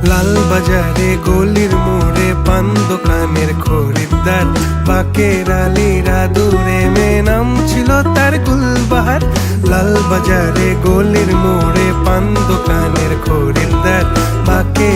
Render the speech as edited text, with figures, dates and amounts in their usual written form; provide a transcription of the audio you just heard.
লাল বাজারে গলির মোড়ে পান দোকানের খরিদ্দার, বাকের আলীরা দূরে মে নাম ছিল তার গুলবাহার। লাল বাজারে গলির মোড়ে পান দোকানের খরিদ্দার, বাকের